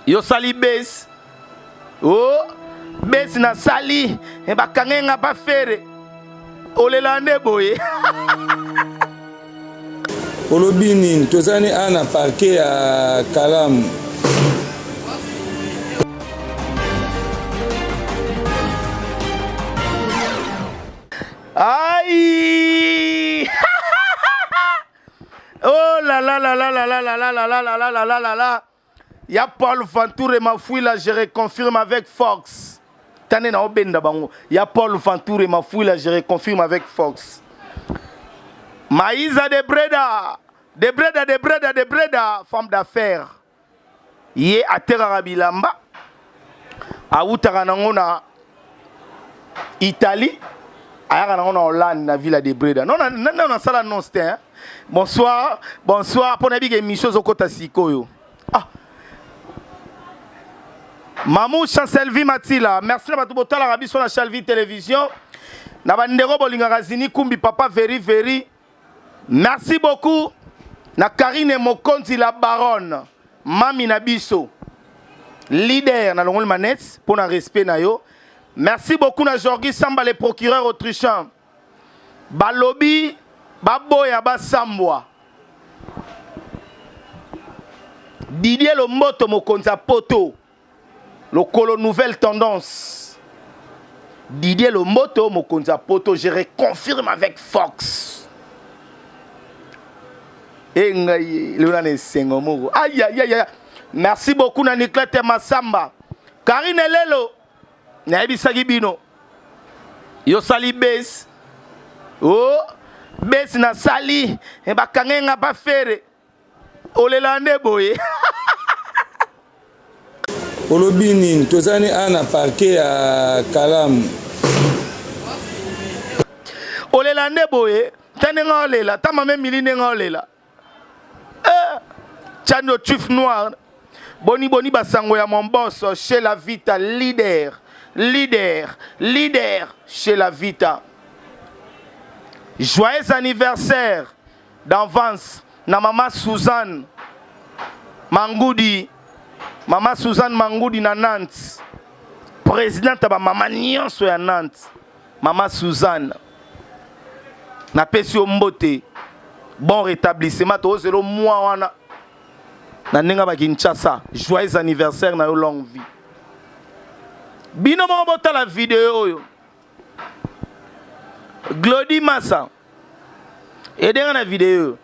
Yo sali base. Oh, base na sali. E ba kangenga ba fere. Olela nde boye. Olobini, tozani ana parquet à Kalamu. Aïe. Oh là là là là là là là là là là là là là là là là. Il y a Paul Ventour et ma fouille là, je reconfirme avec Fox. Il y a Paul Ventour et ma fouille là, je reconfirme avec Fox. Maïsa de Breda. De Breda, de Breda, de Breda, femme d'affaires. Yé à Terrarabilamba. À Outaranangona, Italie. On a Hollande, la ville de Breda. Non, non, non, non, ça là, non, c'était. Hein? Bonsoir, bonsoir. Pour n'avoir émission au côté Sikoyo. Ah. Mamou Chancelvi Matila. Merci à tout le monde sur la Chalvi Télévision. Nabandero Bolingazini Kumbi Papa Very Very. Merci beaucoup. Na Karine Mokonzi la baronne. Mami Nabiso. Leader na l'ongol manette pour un respect na yo. Merci beaucoup na Jorgi Samba, le procureur autrichien. Balobi, Baboya Basambwa. Didier Lomoto Mokonza Poto. Le colo nouvelle tendance. Didier Lomoto Mokonza Poto, je reconfirme avec Fox. Aïe aïe aïe aïe. Merci beaucoup na Niklete Massamba. Karine Lelo. Naibi Sagibino. Yo sali base. Oh, base na sali. E ba kangenga ba fere. Olela nde boye. Olobini, tozani ana parquet à Kalamu. Olela nde boye. Tanenga olela. Tama me miline nga olela. Chano Tuf Noir. Boni boni basango ya mon boss chez la Vita leader. Leader, leader chez la Vita. Joyeux anniversaire d'avance na maman Suzanne Mangoudi. Maman Suzanne Mangoudi na Nantes. Présidente ba maman nyonso ya Nantes. Maman Suzanne. Na pesi mbote. Bon rétablissement to zelo mois wana. Na nenga ba Kinshasa. Joyeux anniversaire na yo longue vie. Bino mo bota la vidéo yo. Glody Massa. Et dans la vidéo.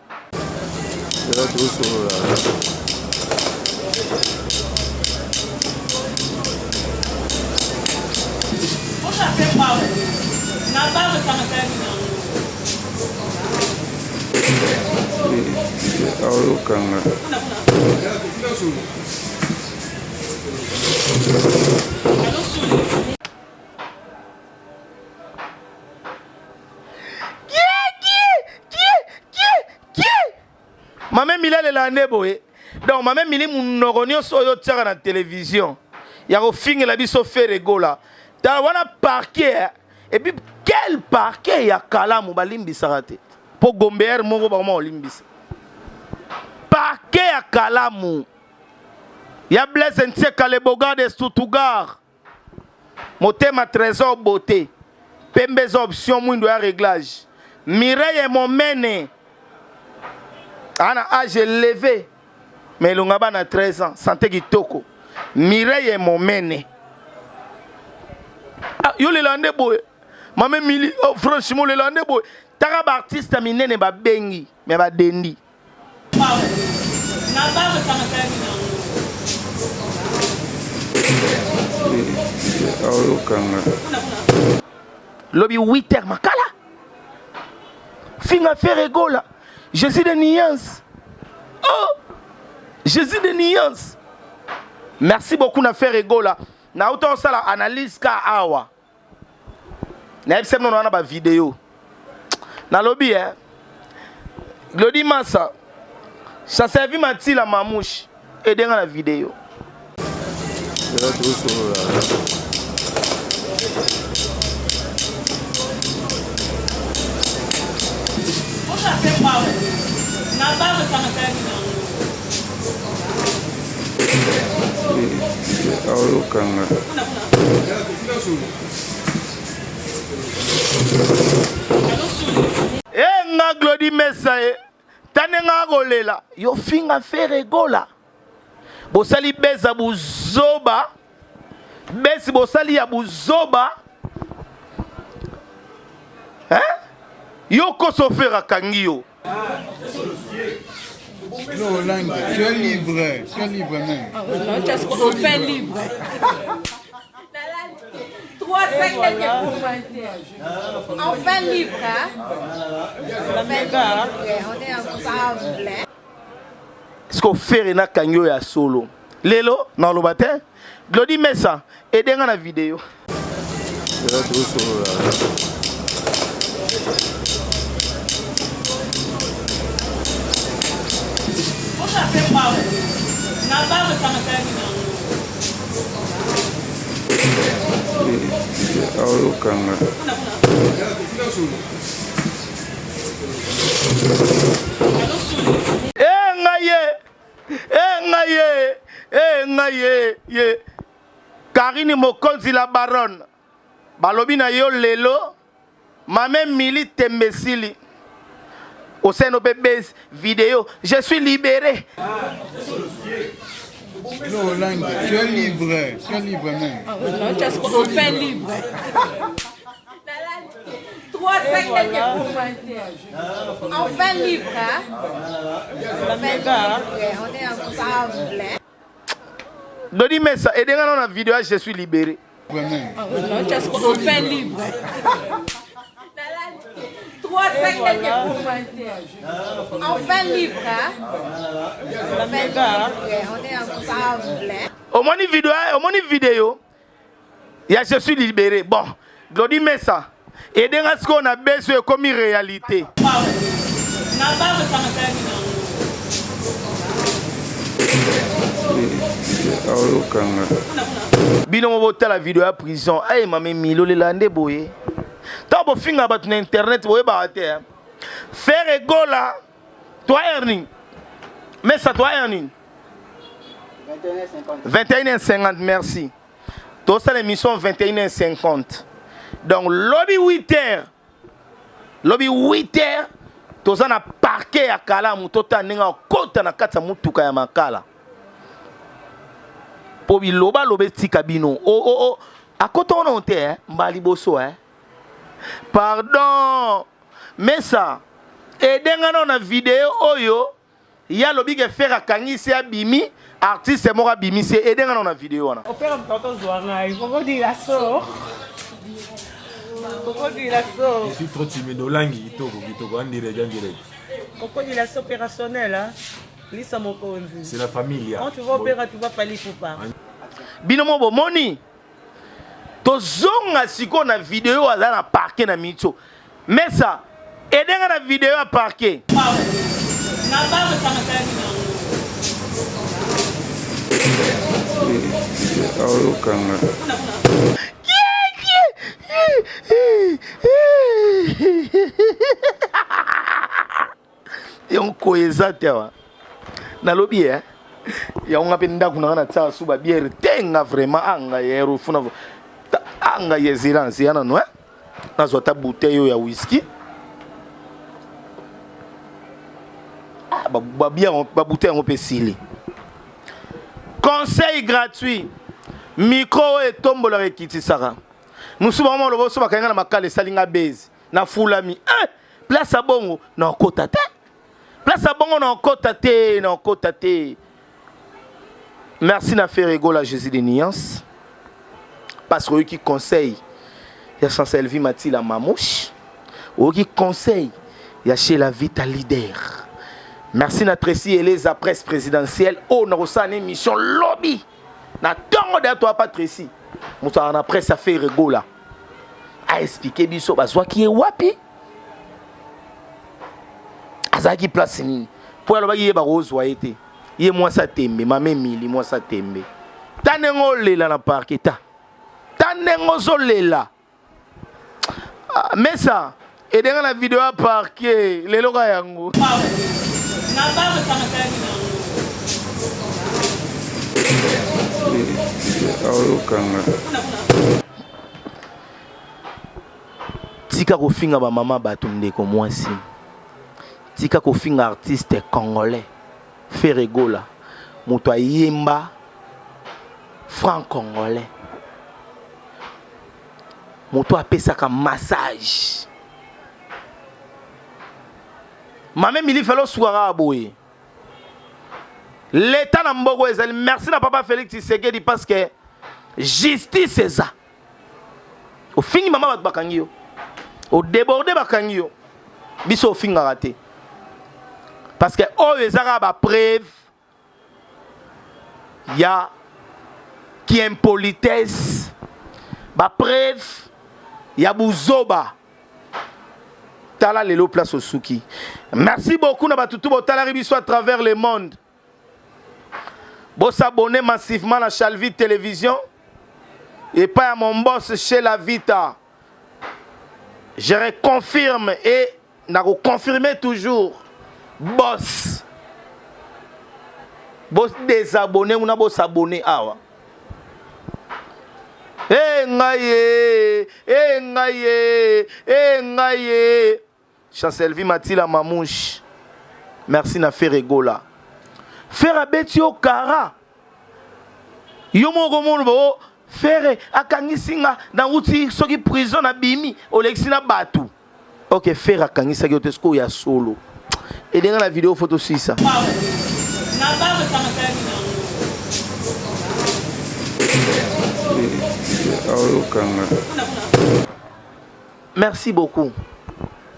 Maman Mila le lande boye. Donc maman Mili mounogonion soyo tchara na télévision. Ya ko finge la biso faire gola. Ta wana parquet et puis quel parquet ya Kalamu balimbi sarate. Po Gomber moko ba mo limbisa. Parquet ya Kalamu. Ya Blaise Ntseka le boga de Stuttgart. Motema trésor beauté. Pembez option mwindo ya réglage. Mireille mon mene. Ana âge élevé. Mais l'ongaba na 13 ans. Santé kitoko. Mireille mon mene. Ah, yo le lande boy. Mame mili. Oh, franchement, le lande boy. Tarab artiste minene ba bengi. Mais ba dendi. Lobby 8h makala. Finga faire gola. Jésus de nuances. Oh! Jésus de nuances. Merci beaucoup na faire gola. Na autant ça la analyse ka awa. Na fsem non na ba vidéo. Na lobby hein. Glody Massa. Ça servi mati la mamouche et dans la vidéo. aolokanga nga Glody Mesa tane nga kolela yo finga fere gola bosali beza buzoba besi bosali ya buzoba yo koso fera kangi yo. Non, Langue, tu es libre même. Non, tu es enfin libre. 3-5 derniers commentaires. Enfin libre, hein? Enfin libre, on est ensemble. Est-ce qu'on fait un kanyo ya solo? Lelo, dans le matin, Glody Mesa, aidez dans la vidéo. C'est là trop solo là. Aolokanga ye Karine Mokonzi la baronne balobi na yo lelo mame mili tembesili au sein de bébés vidéo je suis libéré. Non, Langue, tu es libre même. Non, tu es enfin libre. 3-5 derniers commentaires. Enfin libre, hein? Enfin libre, on est ensemble. Glody Mesa, aidez dans la vidéo je suis libéré. Non, tu es enfin libre. 3-5 derniers commentaires. Enfin libre, hein? Enfin libre, on est ensemble. Au moins une vidéo, il y a je suis libéré. Bon, Glody Mesa, aidez à ce qu'on a besoin comme une réalité. aolokanga Bino mo bota la vidéo à prison. Ay mame milo le lande boye. Tant bo finga bat na internet boye ba te. Faire gola. Toi earning. Mais ça toi earning. 21h50, merci. Toi ça l'émission 21h50. Donc lobby 8h. Lobby 8h. Toi ça na parquet à kala mutota ninga kota na kata mutuka ya makala. Po biloba lobe tika bino. Oh. A koto on te mbali boso Pardon. Mais ça edenga na vidéo oyo ya lobi ke faire kangisi abimi artiste moko abimi c'est edenga na vidéo wana. Opera mtoto zwana, il faut dire la so. Pourquoi dire la so? Je suis trop timide. Olangi, Kitoko, en direct. Pourquoi dire la so opérationnelle, hein? Lisa Mokonzi. C'est la famille. Quand tu vas opérer, tu vas pas l'y pas. Binomo bomoni. Tozonga siko na vidéo aza na parquet na micho. Mais ça edenga na vidéo à parquet. aolokanga yon koeza tewa nalobi ya unga penda kuna na tsa suba bière tenga vraiment anga yero funa anga yezirance yana no nazo ta bouteille ya whisky ba bière ba bouteille on peut sili conseil gratuit micro et tombola rekiti sara nous sommes vraiment le boss bakanga na makale salinga base na fulami place à bongo na kota te place à bongo na kota te merci na faire rigola Jésus de Nuance parce que qui conseille ya Chancel vie Matila Mamouche ou qui conseille ya chez la Vita leader. Merci na Tracy Eleza presse présidentielle au na rosane émission lobby na tongo de toi pas Tracy musa na presse a fait rigola a expliquer biso bazwa ki wapi azaki place nini po aloba ye ba rozwa été ye moi sa tembe mame mili moi sa tembe tanengo lela na parketa tanengo zolela mais ça et dans la vidéo à parquet les loga yango tika kofinga ba mama bato ndeko mwasi tika kofinga artiste congolais Ferregola moto ayemba franc congolais moto apesaka massage mame mili felo swara boye l'état na mbogo ezali merci na papa Félix Tshisekedi parce que justice eza au fini mama bato bakangi yo au débordé bakangi yo biso au finga raté parce que oyo ezaka ba preuve ya qui impolitesse ba preuve ya buzoba tala lelo place au souki. Merci beaucoup na batutu botala ribiso à travers le monde. Bon s'abonner massivement à Chalvi Télévision et pas à mon boss chez la Vita. Je reconfirme et n'a confirmé toujours boss. Boss désabonné ou n'a boss s'abonner awa. Ngaye. Chancelvi Matila Mamouche. Merci na Ferregola. Faire abeti au kara. Yomo gomono bo faire akangisinga na uti soki prison na bimi olexina batu. OK, faire akangisa ki otesko ya solo. Et dans la vidéo photo si ça. Merci beaucoup.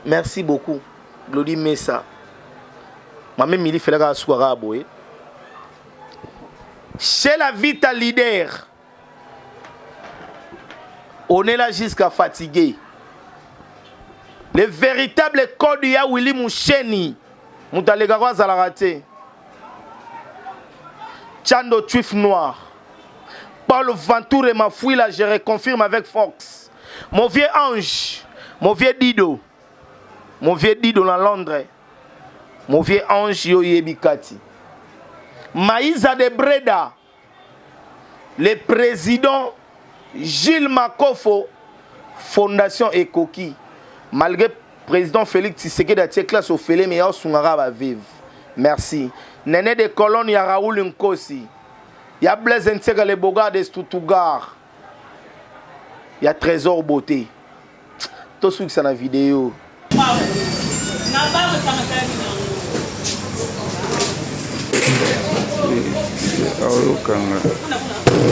Merci beaucoup. Glody Messa. Moi-même, il fait la soirée à Boé. Chez la Vita Leader, on est là jusqu'à fatigué. Le véritable code ya Willy Moucheni. Moutalegaro Zalarate. Chando Tuif Noir. Paul Ventour et ma fouille là, je reconfirme avec Fox. Mon vieux ange. Mon vieux Dido. Mon vieux Dido dans Londres. Mon vieux ange Yoyebikati. Maïsa de Breda. Le président Gilles Makofo. Fondation Ekoki. Malgré le président Félix Tshisekedi a tiré classe au Félé, mais il y a Sungara vivre. Merci. Néné de colonne, il y a Raoul Nkosi. Il y a Blaise Ntega le Boga de Stoutugar. Il y a Trésor Beauté. Tout ce qui est dans la vidéo.